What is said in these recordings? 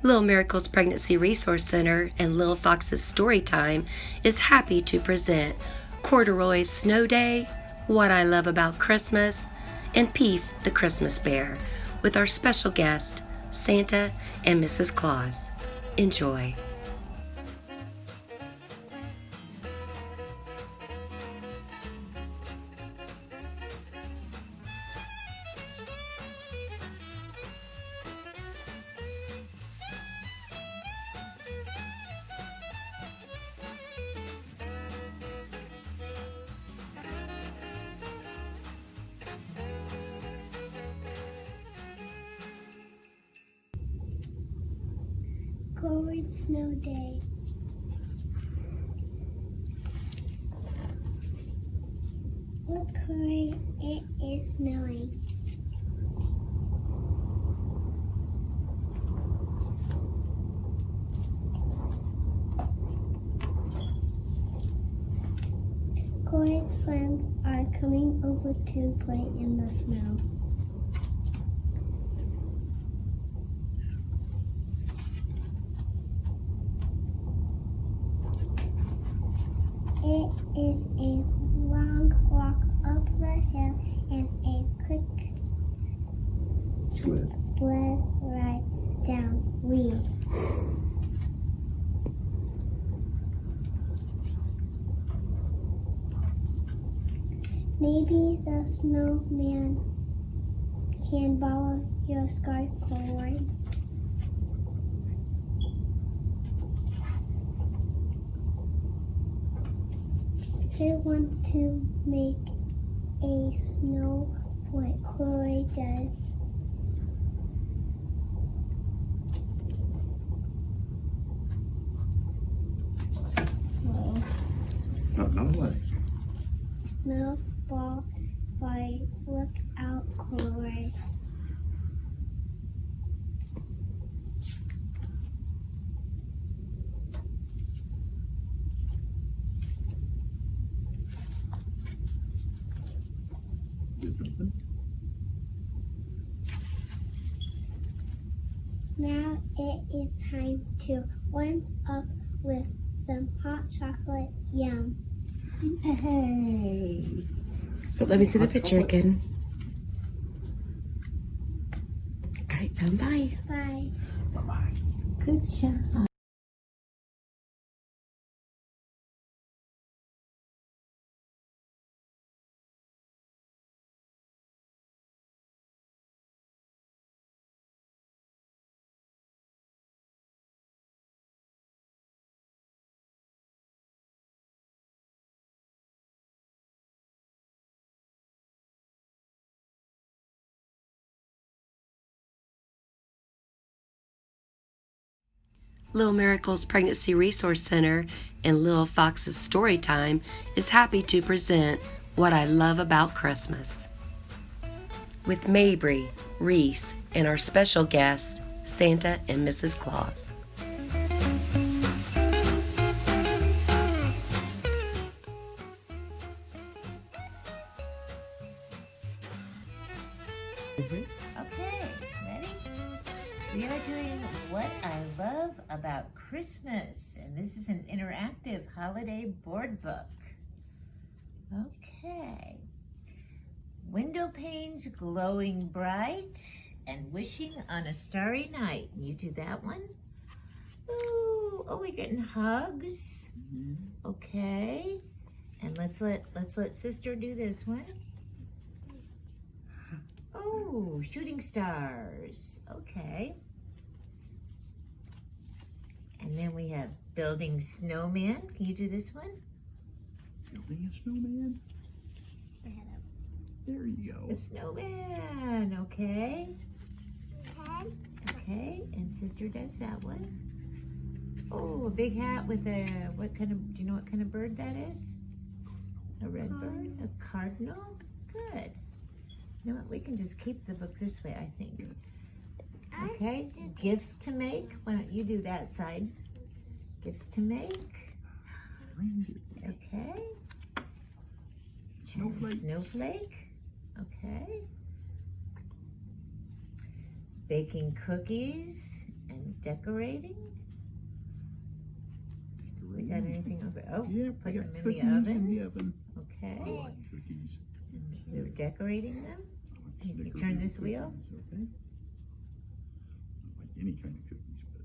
Lil Miracles Pregnancy Resource Center and Lil Foxes Storytime is happy to present Corduroy's Snow Day, What I Love About Christmas, and Peef the Christmas Bear with our special guest, Santa and Mrs. Claus. Enjoy. Corduroy Snow Day. Look, Corey, it is snowing. Corey's friends are coming over to play in the snow. It is a long walk up the hill and a quick sled ride down wheel. Maybe the snowman can borrow your scarf, Corduroy. I want to make a snow what Corduroy does. Another one. Snowball fight. Look out, Corduroy. Now it is time to warm up with some hot chocolate. Yum. Hey. Let me see the picture again. All right, tell them bye. Bye. Bye-bye. Good job. Lil Miracles Pregnancy Resource Center and Lil Foxes Storytime is happy to present What I Love About Christmas with Mabry, Reese, and our special guests, Santa and Mrs. Claus. Okay, ready? We are doing What I Love About Christmas, and this is an interactive holiday board book. Okay. Window panes glowing bright and wishing on a starry night. You do that one? Ooh, oh, we're getting hugs. Okay. And let's let sister do this one. Oh, shooting stars. Okay. And then we have building snowman. Can you do this one? Building a snowman. There you go. A snowman. Okay. Okay. And sister does that one. Oh, a big hat with a, do you know what kind of bird that is? A red bird? A cardinal? Good. You know what? We can just keep the book this way, I think. Okay. Gifts to make. Why don't you do that side? Gifts to make. Okay. Snowflake. Snowflake. Okay. Baking cookies and And decorating? We got anything over? Oh, Yeah, put we them got in the cookies oven. in the oven. Okay. I like cookies. We were decorating them. I like You snickerdoodle turn this wheel? cookies, okay? I like any kind of cookies, but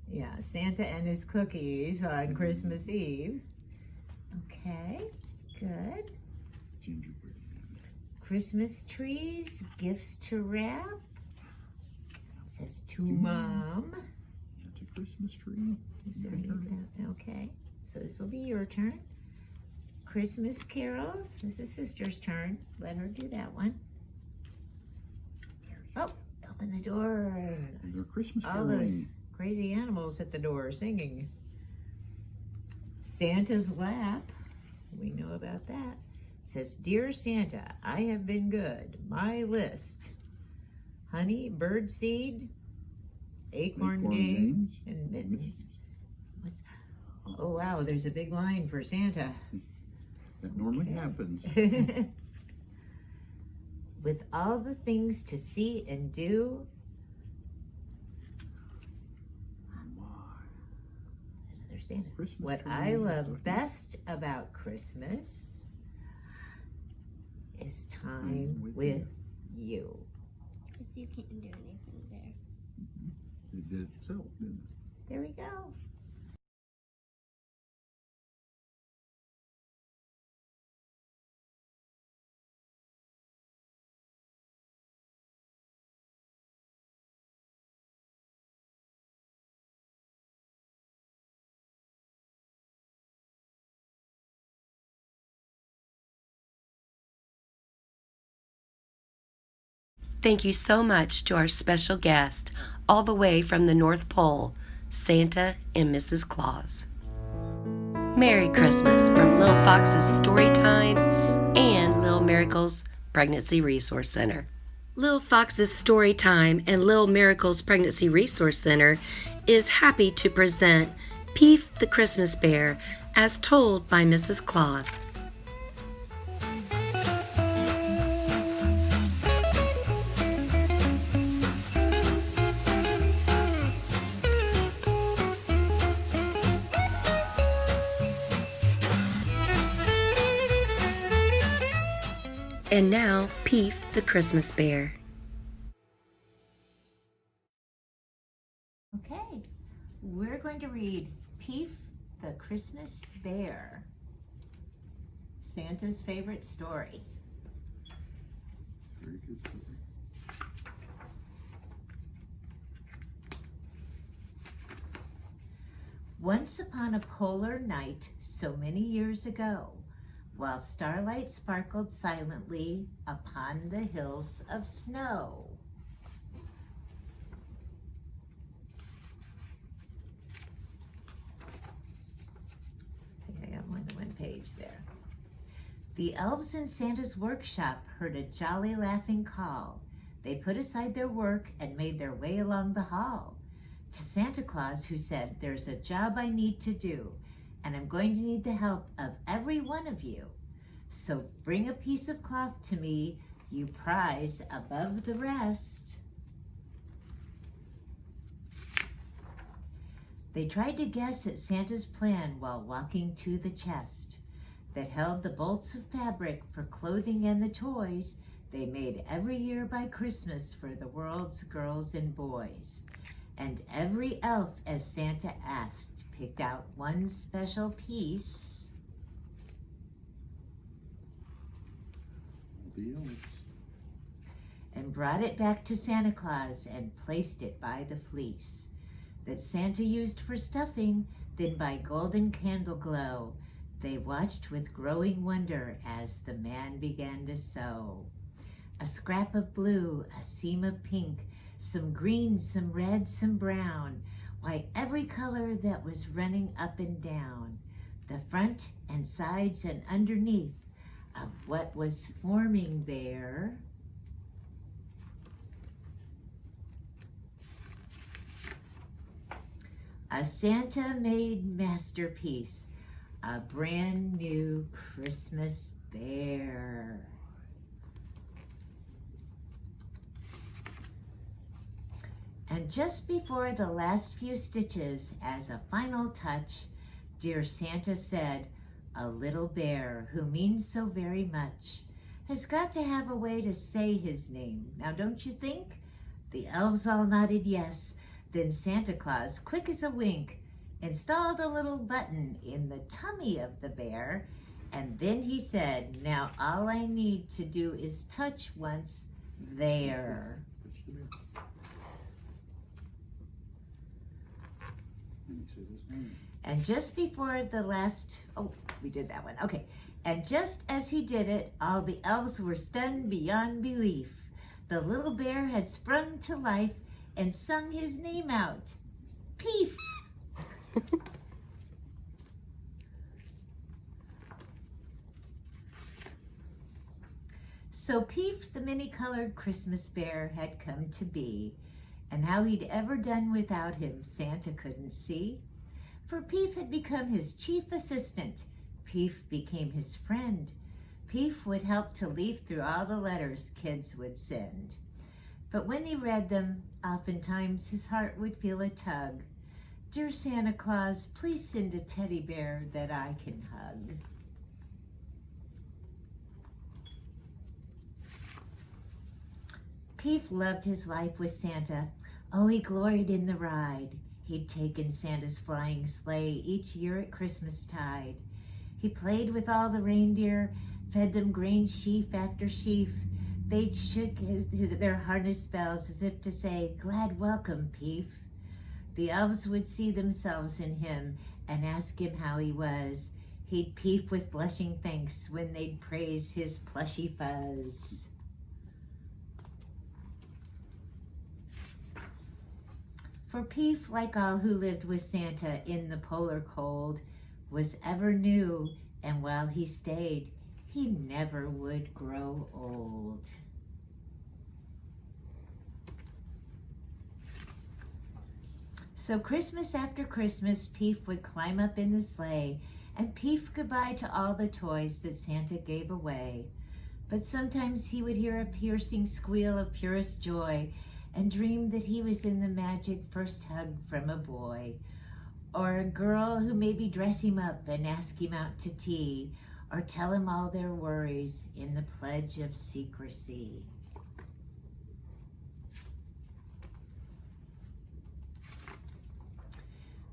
Yeah, Santa and his cookies on Christmas Eve. Okay, good. gingerbread man. Christmas trees, gifts to wrap. It says to Mom. That's a Christmas tree. Is there You can turn it. anything? Okay, so this will be your turn. Christmas carols. This is Sister's turn. Let her do that one. Oh, open the door. They're Christmas All those caroling. crazy animals at the door singing. Santa's lap. We know about that. Says, Dear Santa, I have been good. My list. Honey, birdseed, acorn games, and mittens. What's? Oh wow, there's a big line for Santa. That normally happens. With all the things to see and do. Another Santa. Christmas What trees I and love stuff. best about Christmas is time with with you. Because you can't do anything there. It did itself, didn't it? There we go. Thank you so much to our special guest, all the way from the North Pole, Santa and Mrs. Claus. Merry Christmas from Lil Foxes Storytime and Lil Miracles Pregnancy Resource Center. Lil Foxes Storytime and Lil Miracles Pregnancy Resource Center is happy to present Peef the Christmas Bear as told by Mrs. Claus. And now, Peef the Christmas Bear. Okay, we're going to read Peef the Christmas Bear, Santa's favorite story. Very good story. Once upon a polar night so many years ago, while starlight sparkled silently upon the hills of snow. I think I got more than one page there. The elves in Santa's workshop heard a jolly laughing call. They put aside their work and made their way along the hall to Santa Claus, who said, There's a job I need to do, and I'm going to need the help of every one of you. So bring a piece of cloth to me, you prize above the rest. They tried to guess at Santa's plan while walking to the chest that held the bolts of fabric for clothing and the toys they made every year by Christmas for the world's girls and boys. And every elf, as Santa asked, picked out one special piece. The elves. And brought it back to Santa Claus and placed it by the fleece that Santa used for stuffing. Then by golden candle glow, they watched with growing wonder as the man began to sew. A scrap of blue, a seam of pink, some green, some red, some brown. Why, every color that was running up and down, the front and sides and underneath of what was forming there. A Santa-made masterpiece, a brand new Christmas bear. And just before the last few stitches, as a final touch, dear Santa said, a little bear who means so very much has got to have a way to say his name. Now, don't you think? The elves all nodded yes. Then Santa Claus, quick as a wink, installed a little button in the tummy of the bear, and then he said, now all I need to do is touch once there. Touch the bear. Let me say this name. And just before the last, oh, we did that one, okay. And just as he did it, all the elves were stunned beyond belief. The little bear had sprung to life and sung his name out, Peef. So Peef, the many-colored Christmas bear, had come to be, and how he'd ever done without him, Santa couldn't see. For Peef had become his chief assistant. Peef became his friend. Peef would help to leaf through all the letters kids would send. But when he read them, oftentimes his heart would feel a tug. Dear Santa Claus, please send a teddy bear that I can hug. Peef loved his life with Santa. Oh, he gloried in the ride. He'd taken Santa's flying sleigh each year at Christmastide. He played with all the reindeer, fed them grain sheaf after sheaf. They shook their harness bells as if to say, glad welcome, Peef. The elves would see themselves in him and ask him how he was. He'd peef with blushing thanks when they'd praise his plushy fuzz. For Peef, like all who lived with Santa in the polar cold, was ever new, and while he stayed, he never would grow old. So Christmas after Christmas, Peef would climb up in the sleigh and peef goodbye to all the toys that Santa gave away. But sometimes he would hear a piercing squeal of purest joy and dream that he was in the magic first hug from a boy, or a girl who maybe dress him up and ask him out to tea, or tell him all their worries in the pledge of secrecy.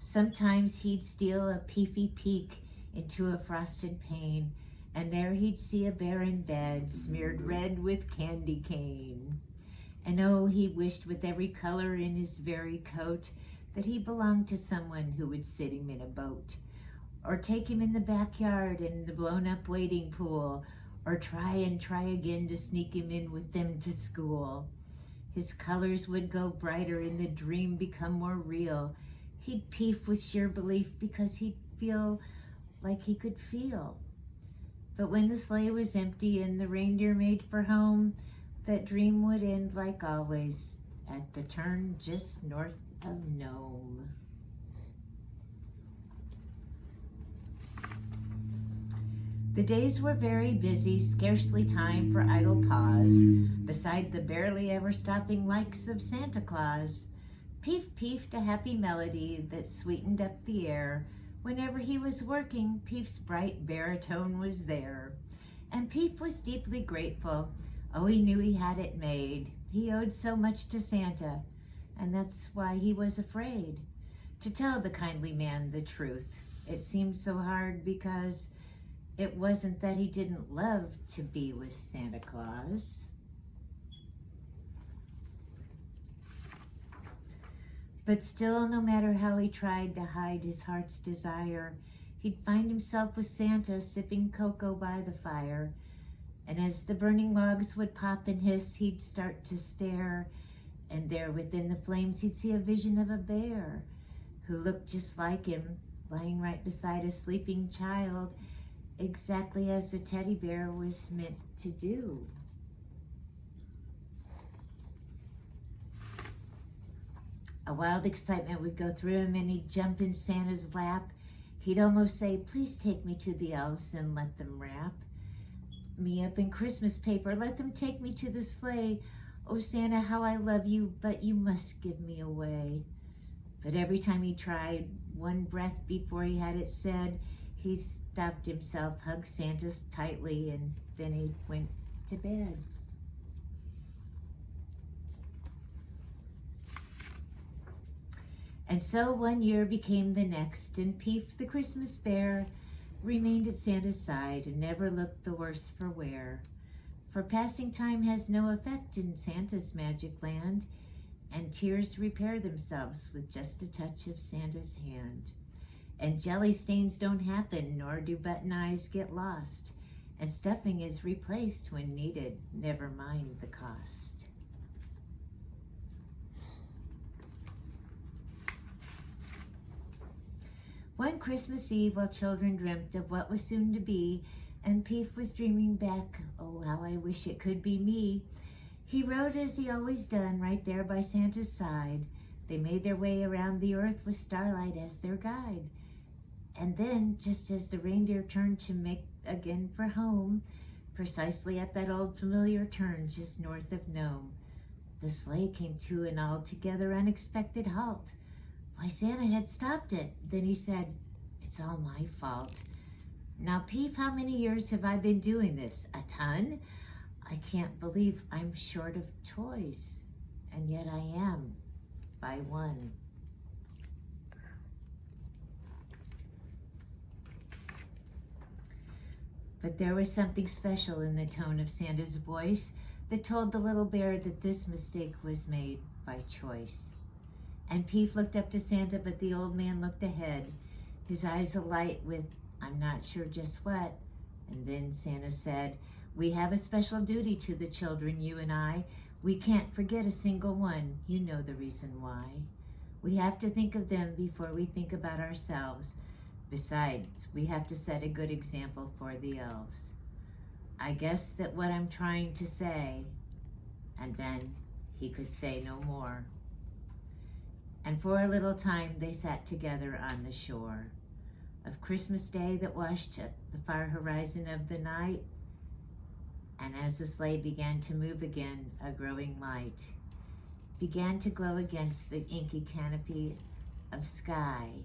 Sometimes he'd steal a peefy peek into a frosted pane, and there he'd see a bear in bed, smeared red with candy cane. And oh, he wished with every color in his very coat that he belonged to someone who would sit him in a boat, or take him in the backyard in the blown-up wading pool, or try again to sneak him in with them to school. His colors would go brighter and the dream become more real. He'd peef with sheer belief because he'd feel like he could feel. But when the sleigh was empty and the reindeer made for home, that dream would end like always at the turn just north of Nome. The days were very busy, scarcely time for idle pause, beside the barely ever stopping likes of Santa Claus. Peef peefed a happy melody that sweetened up the air. Whenever he was working, Peef's bright baritone was there. And Peef was deeply grateful. Oh, he knew he had it made. He owed so much to Santa, and that's why he was afraid to tell the kindly man the truth. It seemed so hard because it wasn't that he didn't love to be with Santa Claus. But still, no matter how he tried to hide his heart's desire, he'd find himself with Santa sipping cocoa by the fire. And as the burning logs would pop and hiss, he'd start to stare. And there within the flames, he'd see a vision of a bear who looked just like him, lying right beside a sleeping child, exactly as a teddy bear was meant to do. A wild excitement would go through him and he'd jump in Santa's lap. He'd almost say, please take me to the elves and let them wrap me up in Christmas paper. Let them take me to the sleigh. "Oh, Santa, how I love you, but you must give me away." But every time he tried, one breath before he had it said, he stopped himself, hugged Santa tightly, and then he went to bed. And so one year became the next, and Peef, the Christmas bear, remained at Santa's side and never looked the worse for wear. For passing time has no effect in Santa's magic land, and tears repair themselves with just a touch of Santa's hand. And jelly stains don't happen, nor do button eyes get lost, and stuffing is replaced when needed, never mind the cost. One Christmas Eve, while children dreamt of what was soon to be, and Peef was dreaming back, "Oh, how I wish it could be me," he rode as he always done, right there by Santa's side. They made their way around the earth with starlight as their guide. And then, just as the reindeer turned to make again for home, precisely at that old familiar turn just north of Nome, the sleigh came to an altogether unexpected halt. Why, Santa had stopped it. Then he said, "It's all my fault. Now, Peef, how many years have I been doing this? A ton? I can't believe I'm short of toys. And yet I am, by one." But there was something special in the tone of Santa's voice that told the little bear that this mistake was made by choice. And Peef looked up to Santa, but the old man looked ahead, his eyes alight with, "I'm not sure just what." And then Santa said, "We have a special duty to the children, you and I. We can't forget a single one. You know the reason why. We have to think of them before we think about ourselves. Besides, we have to set a good example for the elves. I guess that what I'm trying to say," and then he could say no more. And for a little time they sat together on the shore of Christmas Day that washed at the far horizon of the night. And as the sleigh began to move again, a growing light began to glow against the inky canopy of sky,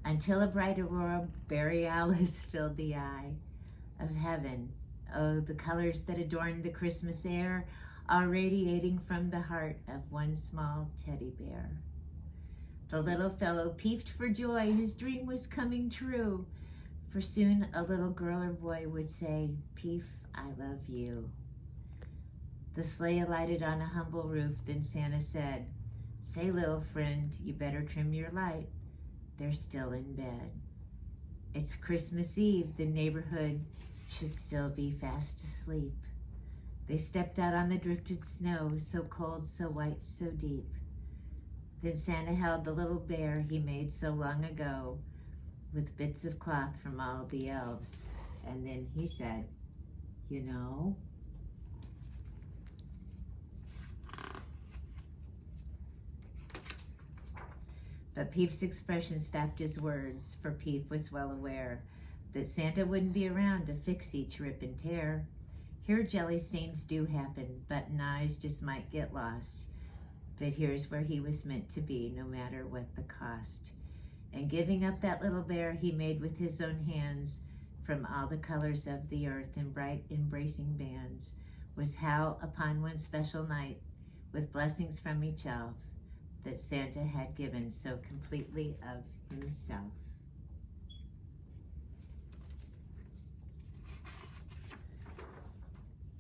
until a bright aurora borealis filled the eye of heaven. Oh, the colors that adorned the Christmas air, all radiating from the heart of one small teddy bear. The little fellow peeped for joy, his dream was coming true. For soon a little girl or boy would say, "Peef, I love you." The sleigh alighted on a humble roof, then Santa said, "Say, little friend, you better trim your light. They're still in bed. It's Christmas Eve, the neighborhood should still be fast asleep." They stepped out on the drifted snow, so cold, so white, so deep. Then Santa held the little bear he made so long ago, with bits of cloth from all the elves. And then he said, "You know." But Peef's expression stopped his words, for Peef was well aware that Santa wouldn't be around to fix each rip and tear. Here jelly stains do happen, button eyes just might get lost. But here's where he was meant to be, no matter what the cost. And giving up that little bear he made with his own hands, from all the colors of the earth in bright embracing bands, was how upon one special night, with blessings from each elf, that Santa had given so completely of himself.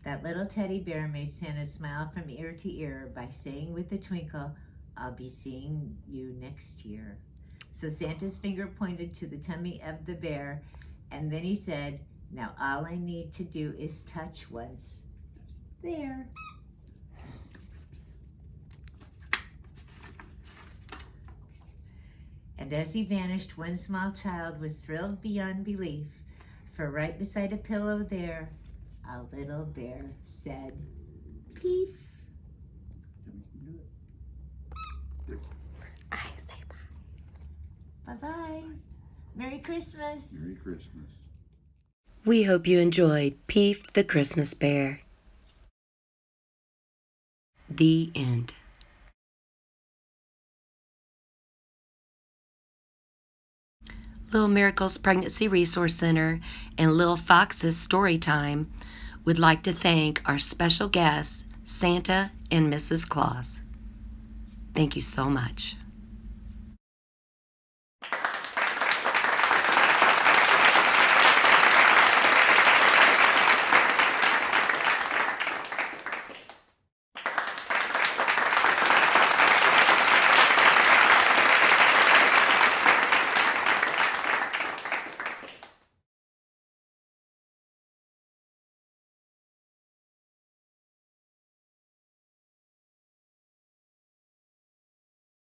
That little teddy bear made Santa smile from ear to ear by saying with a twinkle, "I'll be seeing you next year." So Santa's finger pointed to the tummy of the bear, and then he said, "Now all I need to do is touch once. There." And as he vanished, one small child was thrilled beyond belief, for right beside a pillow there, a little bear said, "Peef." I say bye. Bye-bye. Merry Christmas. Merry Christmas. We hope you enjoyed Peef the Christmas Bear. The end. Lil Miracles Pregnancy Resource Center and Lil Foxes Storytime would like to thank our special guests, Santa and Mrs. Claus. Thank you so much.